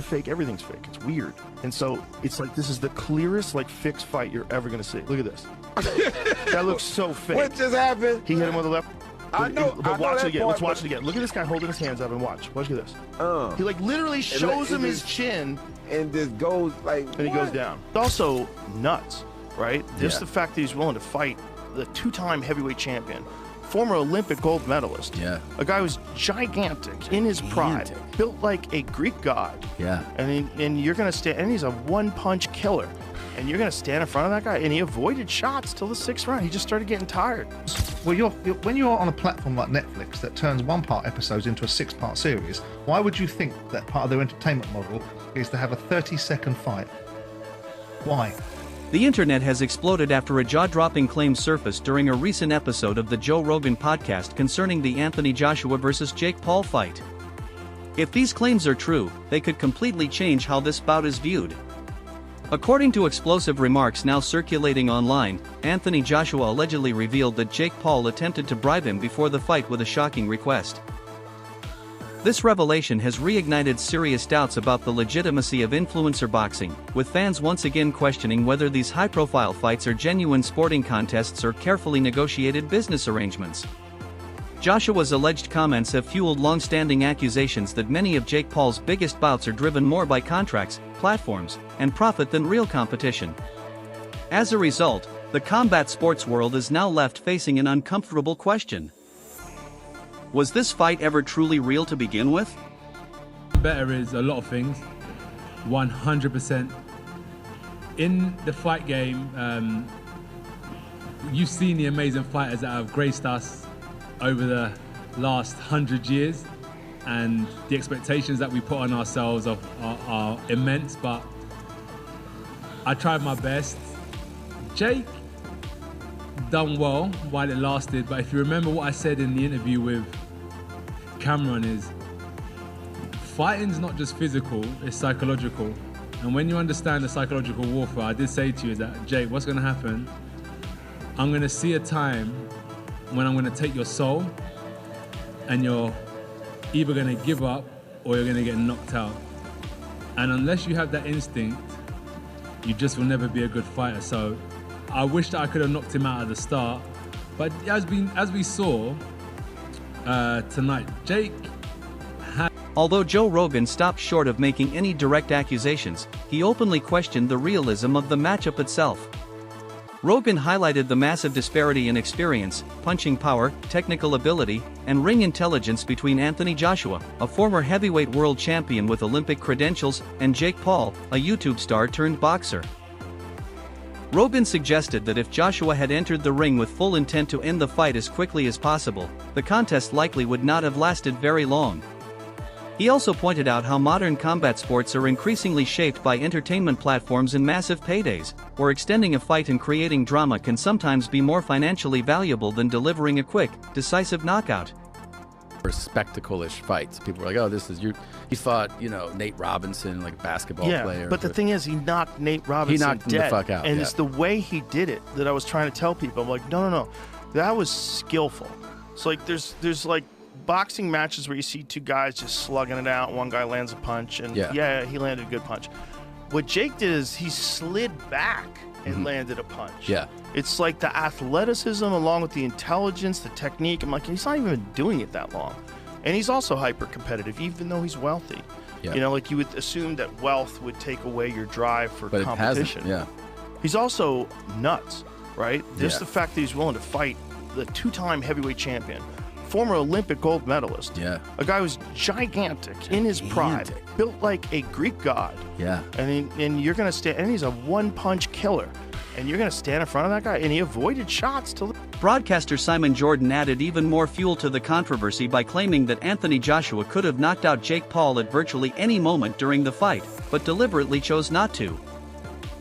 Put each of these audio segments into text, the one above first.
fake, everything's fake. It's weird. And so it's like, this is the clearest, like, fixed fight you're ever going to see. Look at this. That looks so fake. What just happened? He hit him with the left. I know. But watch it again. Let's watch but... it again. Look at this guy holding his hands up and watch. Watch this. He like literally shows him his chin. And just goes like, and he goes down. It's also nuts, right? Just the fact that he's willing to fight the two-time heavyweight champion, former Olympic gold medalist. Yeah. A guy who's gigantic in his pride, built like a Greek god. Yeah. And you're gonna stand, and he's a one-punch killer. And you're going to stand in front of that guy, and he avoided shots till the 6th round. He just started getting tired. Well, when you're on a platform like Netflix that turns one-part episodes into a 6-part series, why would you think that part of their entertainment model is to have a 30-second fight? Why? The internet has exploded after a jaw-dropping claim surfaced during a recent episode of the Joe Rogan podcast concerning the Anthony Joshua versus Jake Paul fight. If these claims are true, they could completely change how this bout is viewed. According to explosive remarks now circulating online, Anthony Joshua allegedly revealed that Jake Paul attempted to bribe him before the fight with a shocking request. This revelation has reignited serious doubts about the legitimacy of influencer boxing, with fans once again questioning whether these high-profile fights are genuine sporting contests or carefully negotiated business arrangements. Joshua's alleged comments have fueled long-standing accusations that many of Jake Paul's biggest bouts are driven more by contracts, platforms, and profit than real competition. As a result, the combat sports world is now left facing an uncomfortable question. Was this fight ever truly real to begin with? Better is a lot of things. 100%. In the fight game, you've seen the amazing fighters that have graced us over the last 100 years, and the expectations that we put on ourselves are immense, but I tried my best. Jake done well while it lasted, but if you remember what I said in the interview with Cameron is, fighting's not just physical, it's psychological. And when you understand the psychological warfare, I did say to you is that, Jake, what's gonna happen? I'm gonna see a time when I'm gonna take your soul and you're either gonna give up or you're gonna get knocked out. And unless you have that instinct, you just will never be a good fighter. So I wish that I could have knocked him out at the start. But as we saw tonight, Jake had... Although Joe Rogan stopped short of making any direct accusations, he openly questioned the realism of the matchup itself. Rogan highlighted the massive disparity in experience, punching power, technical ability, and ring intelligence between Anthony Joshua, a former heavyweight world champion with Olympic credentials, and Jake Paul, a YouTube star turned boxer. Rogan suggested that if Joshua had entered the ring with full intent to end the fight as quickly as possible, the contest likely would not have lasted very long. He also pointed out how modern combat sports are increasingly shaped by entertainment platforms and massive paydays, where extending a fight and creating drama can sometimes be more financially valuable than delivering a quick, decisive knockout. For spectacle-ish fights, people were like, "Oh, this is you fought, Nate Robinson, like a basketball player." Yeah, but the thing is, he knocked Nate Robinson He knocked him dead, the fuck out. and it's the way he did it that I was trying to tell people. I'm like, no, that was skillful. So like, there's like boxing matches where you see two guys just slugging it out, one guy lands a punch, and yeah, he landed a good punch. What Jake did is he slid back and landed a punch. Yeah. It's like the athleticism along with the intelligence, the technique. I'm like, he's not even doing it that long. And he's also hyper competitive, even though he's wealthy. Yeah. Like you would assume that wealth would take away your drive for but competition. It hasn't. Yeah. He's also nuts, right? Just the fact that he's willing to fight the two-time heavyweight champion, former Olympic gold medalist. Yeah. A guy who's gigantic in his pride, built like a Greek god. Yeah. And you're gonna stand, and he's a one-punch killer. And you're gonna stand in front of that guy, and he avoided shots till. Broadcaster Simon Jordan added even more fuel to the controversy by claiming that Anthony Joshua could have knocked out Jake Paul at virtually any moment during the fight, but deliberately chose not to.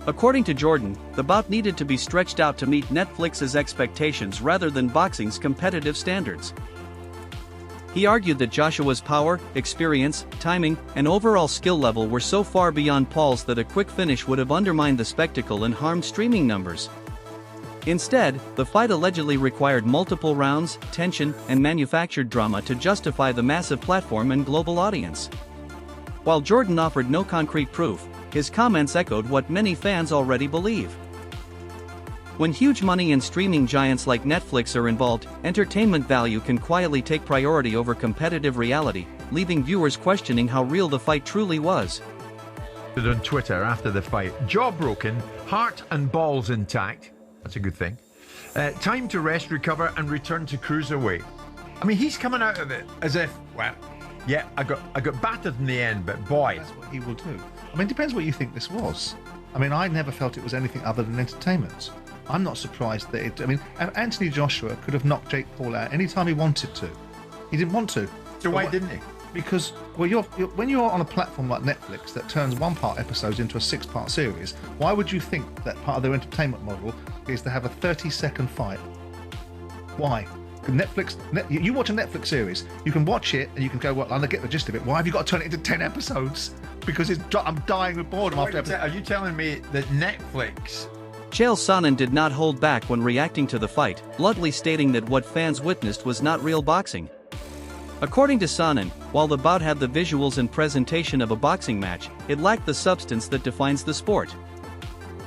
According to Jordan, the bout needed to be stretched out to meet Netflix's expectations rather than boxing's competitive standards. He argued that Joshua's power, experience, timing, and overall skill level were so far beyond Paul's that a quick finish would have undermined the spectacle and harmed streaming numbers. Instead, the fight allegedly required multiple rounds, tension, and manufactured drama to justify the massive platform and global audience. While Jordan offered no concrete proof, his comments echoed what many fans already believe. When huge money and streaming giants like Netflix are involved, entertainment value can quietly take priority over competitive reality, leaving viewers questioning how real the fight truly was. On Twitter after the fight, jaw broken, heart and balls intact. That's a good thing. Time to rest, recover, and return to cruiserweight. I mean, he's coming out of it as if, well, yeah, I got battered in the end, but boy, That's what he will do. I mean, it depends what you think this was. I mean, I never felt it was anything other than entertainment. I'm not surprised that it. I mean, Anthony Joshua could have knocked Jake Paul out anytime he wanted to. He didn't want to. So why didn't he? Because, well, when you're on a platform like Netflix that turns one-part episodes into a six-part series, why would you think that part of their entertainment model is to have a 30-second fight? Why? You watch a Netflix series, you can watch it and you can go, well, I get the gist of it. Why have you got to turn it into 10 episodes? Because I'm dying with boredom after episode. Are you telling me that Netflix... Chael Sonnen did not hold back when reacting to the fight, bluntly stating that what fans witnessed was not real boxing. According to Sonnen, while the bout had the visuals and presentation of a boxing match, it lacked the substance that defines the sport.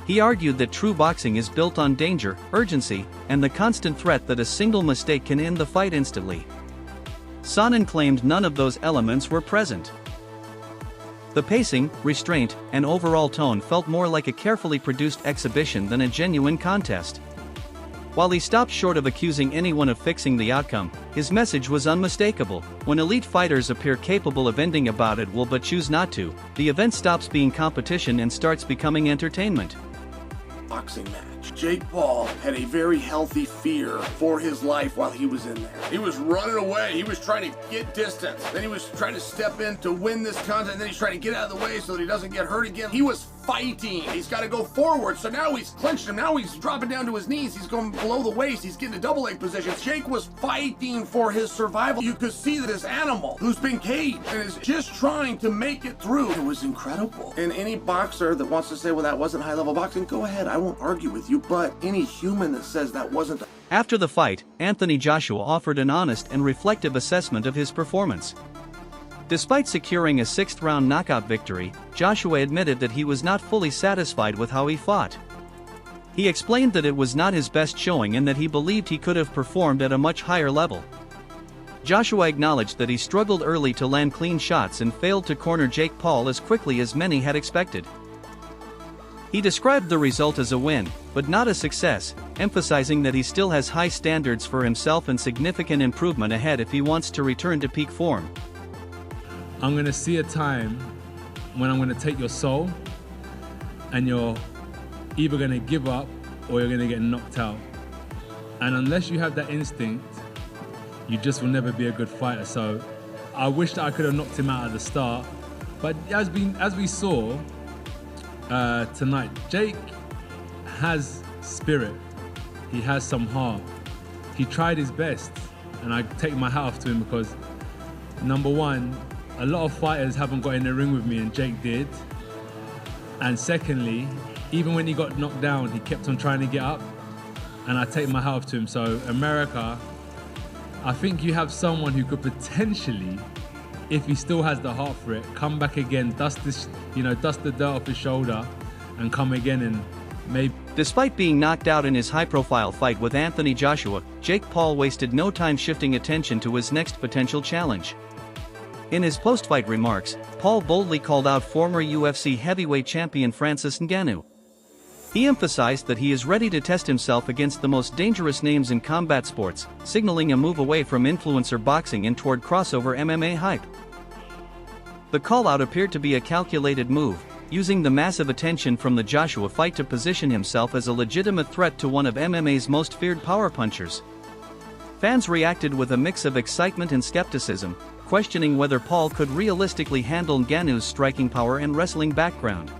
He argued that true boxing is built on danger, urgency, and the constant threat that a single mistake can end the fight instantly. Sonnen claimed none of those elements were present. The pacing, restraint, and overall tone felt more like a carefully produced exhibition than a genuine contest. While he stopped short of accusing anyone of fixing the outcome, his message was unmistakable. When elite fighters appear capable of ending a bout at will but choose not to, the event stops being competition and starts becoming entertainment. Boxing match. Jake Paul had a very healthy fear for his life while he was in there. He was running away. He was trying to get distance. Then he was trying to step in to win this contest. Then he's trying to get out of the way so that he doesn't get hurt again. He was fighting. He's got to go forward. So now he's clenched him. Now he's dropping down to his knees. He's going below the waist. He's getting to double leg positions. Jake was fighting for his survival. You could see that this animal who's been caged and is just trying to make it through. It was incredible. And any boxer that wants to say, well, that wasn't high level boxing, go ahead. I won't argue with you. But any human that says that wasn't... After the fight, Anthony Joshua offered an honest and reflective assessment of his performance. Despite securing a sixth-round knockout victory, Joshua admitted that he was not fully satisfied with how he fought. He explained that it was not his best showing and that he believed he could have performed at a much higher level. Joshua acknowledged that he struggled early to land clean shots and failed to corner Jake Paul as quickly as many had expected. He described the result as a win, but not a success, emphasizing that he still has high standards for himself and significant improvement ahead if he wants to return to peak form. I'm going to see a time when I'm going to take your soul and you're either going to give up or you're going to get knocked out. And unless you have that instinct, you just will never be a good fighter. So I wish that I could have knocked him out at the start. But as we saw tonight, Jake has spirit. He has some heart. He tried his best. And I take my hat off to him because, number one, a lot of fighters haven't got in the ring with me and Jake did. And secondly, even when he got knocked down, he kept on trying to get up. And I take my hat off to him. So America, I think you have someone who could potentially, if he still has the heart for it, come back again, dust the dirt off his shoulder and come again and maybe... Despite being knocked out in his high-profile fight with Anthony Joshua, Jake Paul wasted no time shifting attention to his next potential challenge. In his post-fight remarks, Paul boldly called out former UFC heavyweight champion Francis Ngannou. He emphasized that he is ready to test himself against the most dangerous names in combat sports, signaling a move away from influencer boxing and toward crossover MMA hype. The call-out appeared to be a calculated move, using the massive attention from the Joshua fight to position himself as a legitimate threat to one of MMA's most feared power punchers. Fans reacted with a mix of excitement and skepticism, questioning whether Paul could realistically handle Ngannou's striking power and wrestling background.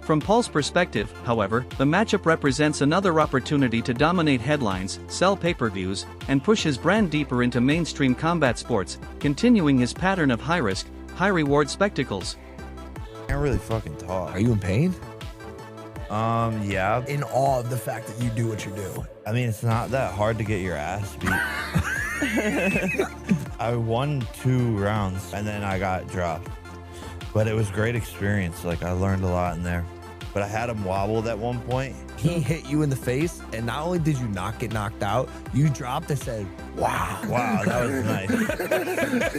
From Paul's perspective, however, the matchup represents another opportunity to dominate headlines, sell pay-per-views, and push his brand deeper into mainstream combat sports, continuing his pattern of high-risk, high-reward spectacles. I can't really fucking talk. Are you in pain? Yeah. In awe of the fact that you do what you do. I mean, it's not that hard to get your ass beat. I won 2 rounds and then I got dropped. But it was a great experience. Like, I learned a lot in there. But I had him wobbled at one point. He hit you in the face, and not only did you not get knocked out, you dropped and said, wow. Wow, that was nice.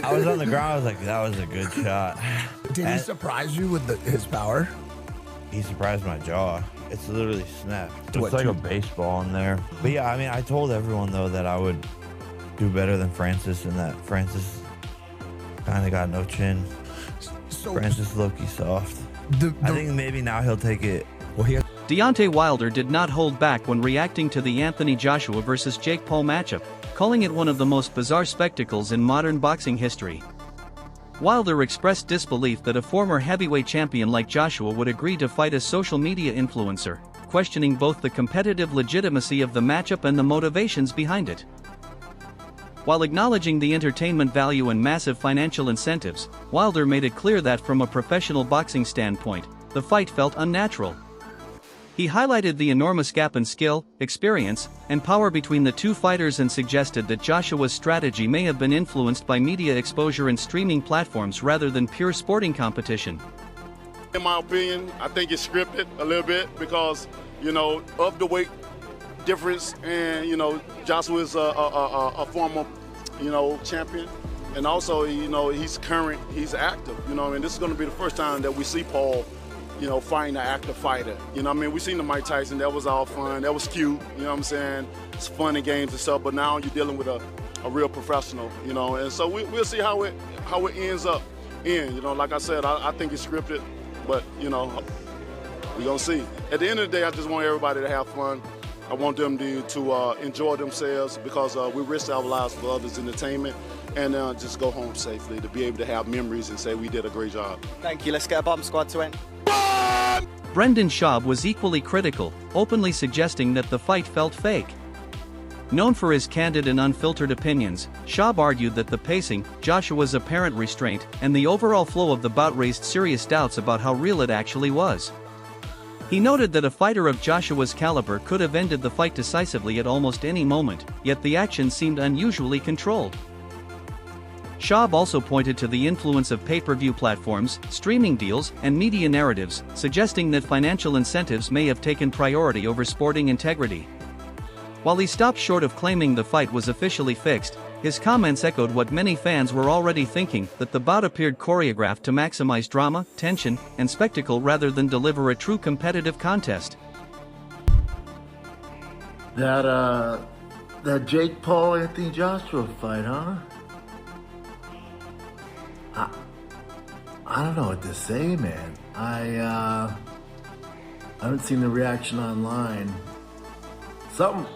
I was on the ground. I was like, that was a good shot. Did he surprise you with his power? He surprised my jaw. It's literally snapped. What, It's like two- a baseball in there. But yeah, I mean, I told everyone, though, that I would do better than Francis and that Francis kind of got no chin. So Francis low-key soft. I think maybe now he'll take it. Well, Deontay Wilder did not hold back when reacting to the Anthony Joshua vs. Jake Paul matchup, calling it one of the most bizarre spectacles in modern boxing history. Wilder expressed disbelief that a former heavyweight champion like Joshua would agree to fight a social media influencer, questioning both the competitive legitimacy of the matchup and the motivations behind it. While acknowledging the entertainment value and massive financial incentives, Wilder made it clear that from a professional boxing standpoint, the fight felt unnatural. He highlighted the enormous gap in skill, experience, and power between the two fighters and suggested that Joshua's strategy may have been influenced by media exposure and streaming platforms rather than pure sporting competition. In my opinion, I think it's scripted a little bit because, of the weight difference, and Joshua is a former, champion, and also he's current, he's active. And this is going to be the first time that we see Paul, fighting an active fighter. We seen the Mike Tyson, that was all fun, that was cute. It's fun and games and stuff. But now you're dealing with a real professional, and so we'll see how it ends up. Like I said, I think it's scripted, but we're gonna see. At the end of the day, I just want everybody to have fun. I want them to enjoy themselves because we risk our lives for others' entertainment, and just go home safely to be able to have memories and say we did a great job. Thank you. Let's get a bomb squad to end. Brendan Schaub was equally critical, openly suggesting that the fight felt fake. Known for his candid and unfiltered opinions, Schaub argued that the pacing, Joshua's apparent restraint, and the overall flow of the bout raised serious doubts about how real it actually was. He noted that a fighter of Joshua's caliber could have ended the fight decisively at almost any moment, yet the action seemed unusually controlled. Schaub also pointed to the influence of pay-per-view platforms, streaming deals, and media narratives, suggesting that financial incentives may have taken priority over sporting integrity. While he stopped short of claiming the fight was officially fixed, his comments echoed what many fans were already thinking, that the bout appeared choreographed to maximize drama, tension, and spectacle rather than deliver a true competitive contest. That Jake Paul Anthony Joshua fight, huh? I don't know what to say, man. I haven't seen the reaction online. Something's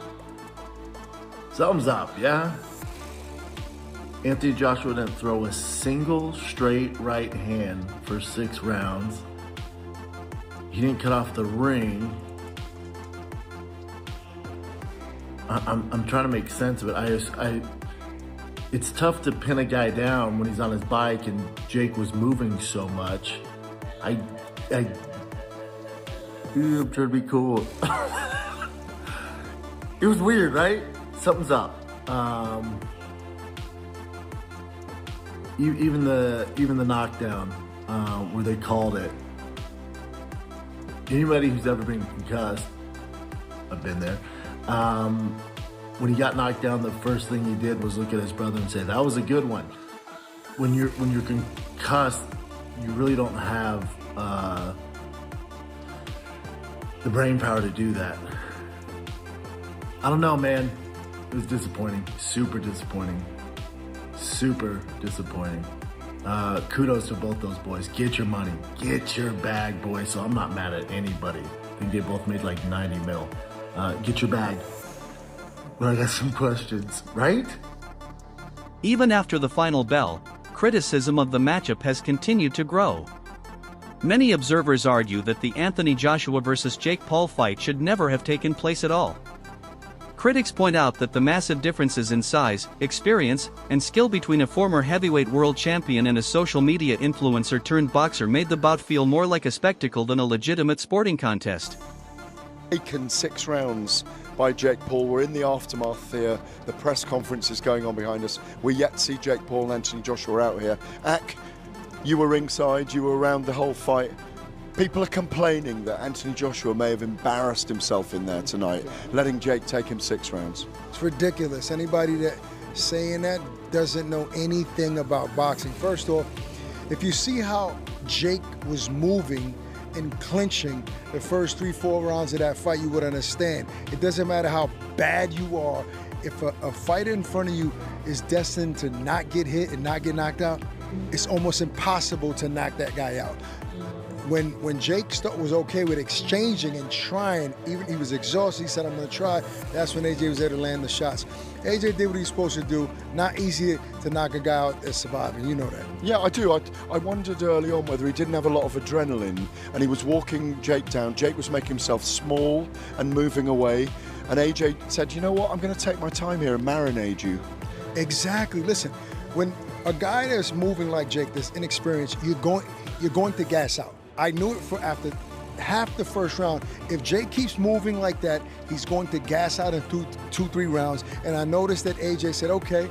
up, yeah? Anthony Joshua didn't throw a single straight right hand for 6 rounds. He didn't cut off the ring. I'm trying to make sense of it. It's tough to pin a guy down when he's on his bike and Jake was moving so much. I'm trying to be cool. It was weird, right? Something's up. Even the knockdown where they called it. Anybody who's ever been concussed, I've been there. When he got knocked down, the first thing he did was look at his brother and say, "That was a good one." When you're concussed, you really don't have the brain power to do that. I don't know, man. It was disappointing. Super disappointing. Super disappointing. Kudos to both those boys. Get your money. Get your bag, boys. So I'm not mad at anybody. I think they both made like 90 mil. Get your bag. But I got some questions, right? Even after the final bell, criticism of the matchup has continued to grow. Many observers argue that the Anthony Joshua vs. Jake Paul fight should never have taken place at all. Critics point out that the massive differences in size, experience, and skill between a former heavyweight world champion and a social media influencer turned boxer made the bout feel more like a spectacle than a legitimate sporting contest. Taken 6 rounds by Jake Paul. We're in the aftermath here. The press conference is going on behind us. We're yet to see Jake Paul and Anthony Joshua out here. You were ringside, you were around the whole fight. People are complaining that Anthony Joshua may have embarrassed himself in there tonight, letting Jake take him 6 rounds. It's ridiculous. Anybody that saying that doesn't know anything about boxing. First off, if you see how Jake was moving and clinching the first 3-4 rounds of that fight, you would understand. It doesn't matter how bad you are. If a fighter in front of you is destined to not get hit and not get knocked out, it's almost impossible to knock that guy out. When Jake was okay with exchanging and trying, even he was exhausted, he said, I'm gonna try, that's when AJ was there to land the shots. AJ did what he's supposed to do. Not easy to knock a guy out that's surviving, you know that. Yeah, I do. I wondered early on whether he didn't have a lot of adrenaline and he was walking Jake down. Jake was making himself small and moving away. And AJ said, you know what, I'm gonna take my time here and marinate you. Exactly, listen, when a guy that's moving like Jake, that's inexperienced, you're going to gas out. I knew it for after half the first round. If Jake keeps moving like that, he's going to gas out in 2-3 rounds. And I noticed that AJ said, okay,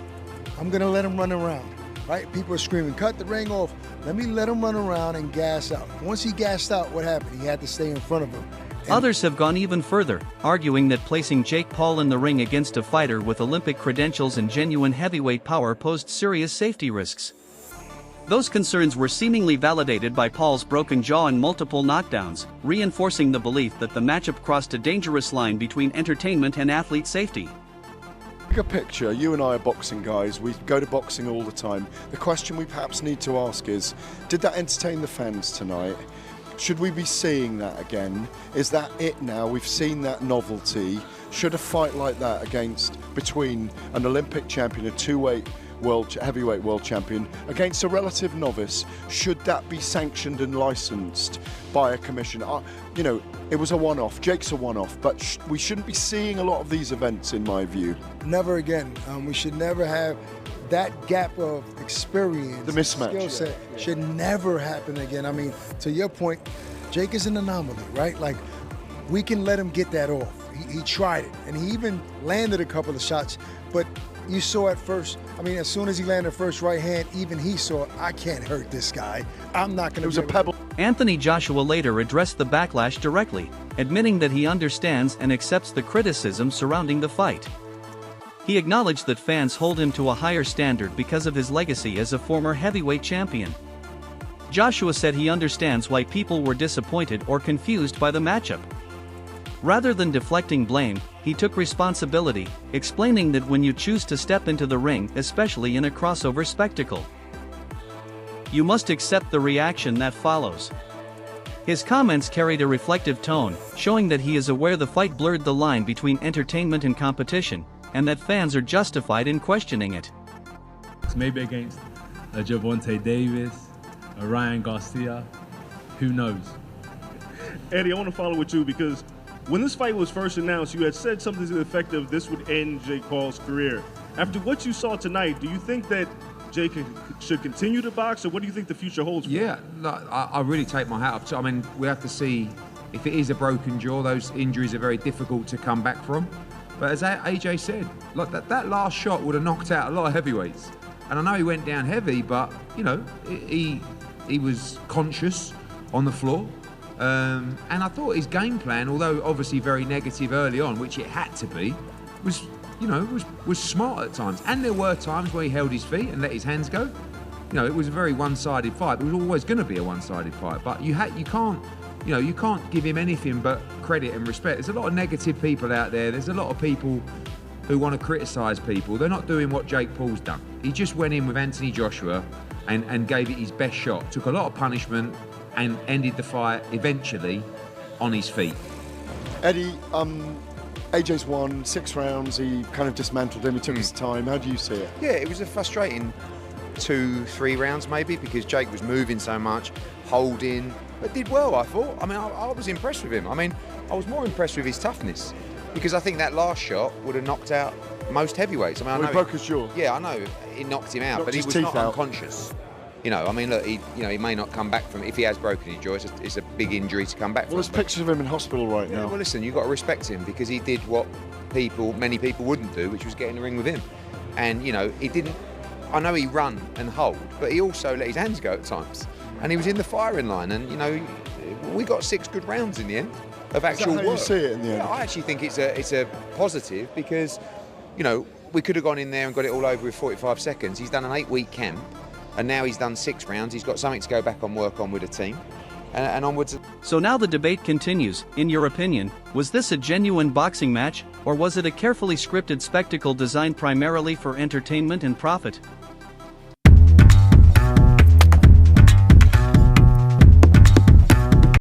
I'm gonna let him run around, right? People are screaming, cut the ring off. Let me let him run around and gas out. Once he gassed out, what happened? He had to stay in front of him. Others have gone even further, arguing that placing Jake Paul in the ring against a fighter with Olympic credentials and genuine heavyweight power posed serious safety risks. Those concerns were seemingly validated by Paul's broken jaw and multiple knockdowns, reinforcing the belief that the matchup crossed a dangerous line between entertainment and athlete safety. Bigger picture, you and I are boxing guys, we go to boxing all the time. The question we perhaps need to ask is, did that entertain the fans tonight? Should we be seeing that again? Is that it now? We've seen that novelty. Should a fight like that between an Olympic champion, a two-weight heavyweight world champion, against a relative novice, should that be sanctioned and licensed by a commission? You know, it was a one-off. Jake's a one-off, but we shouldn't be seeing a lot of these events, in my view. Never again. We should never have that gap of experience. The mismatch. Skill set should never happen again. I mean, to your point, Jake is an anomaly, right? Like, we can let him get that off. He tried it, and he even landed a couple of shots, but you saw at first, I mean, as soon as he landed the first right hand, even he saw, I can't hurt this guy. I'm not going to. It was a pebble. Anthony Joshua later addressed the backlash directly, admitting that he understands and accepts the criticism surrounding the fight. He acknowledged that fans hold him to a higher standard because of his legacy as a former heavyweight champion. Joshua said he understands why people were disappointed or confused by the matchup. Rather than deflecting blame, he took responsibility, explaining that when you choose to step into the ring, especially in a crossover spectacle, you must accept the reaction that follows. His comments carried a reflective tone, showing that he is aware the fight blurred the line between entertainment and competition, and that fans are justified in questioning it. Maybe against a Gervonta Davis, a Ryan Garcia, who knows? Eddie, I want to follow with you because when this fight was first announced, you had said something to the effect of this would end Jake Paul's career. After what you saw tonight, do you think that Jake should continue to box, or what do you think the future holds for him? Yeah, I really take my hat off to. I mean, we have to see if it is a broken jaw. Those injuries are very difficult to come back from. But as AJ said, like that last shot would have knocked out a lot of heavyweights. And I know he went down heavy, but you know, he was conscious on the floor. And I thought his game plan, although obviously very negative early on, which it had to be, was smart at times. And there were times where he held his feet and let his hands go. You know, it was a very one-sided fight. It was always going to be a one-sided fight. But you can't give him anything but credit and respect. There's a lot of negative people out there. There's a lot of people who want to criticise people. They're not doing what Jake Paul's done. He just went in with Anthony Joshua and gave it his best shot. Took a lot of punishment and ended the fight eventually on his feet. Eddie, AJ's won 6 rounds. He kind of dismantled him. He took his time. How do you see it? Yeah, it was a frustrating 2-3 rounds maybe because Jake was moving so much, holding, but did well, I thought. I mean, I was impressed with him. I mean, I was more impressed with his toughness because I think that last shot would have knocked out most heavyweights. I mean, I know he broke his jaw. Yeah, I know he knocked him out, but he was not unconscious. You know, I mean, look, he may not come back from it. If he has broken his jaw, it's a big injury to come back from. Well, there's pictures of him in hospital right now. Well, listen, you've got to respect him because he did what many people wouldn't do, which was get in the ring with him. And, you know, he didn't I know he run and hold, but he also let his hands go at times. And he was in the firing line, and you know, we got 6 good rounds in the end of actual how you work. see it in the end? Yeah, I actually think it's a positive because, you know, we could have gone in there and got it all over with 45 seconds. He's done an 8-week camp, and now he's done 6 rounds. He's got something to go back and work on with a team, and onwards. So now the debate continues. In your opinion, was this a genuine boxing match, or was it a carefully scripted spectacle designed primarily for entertainment and profit?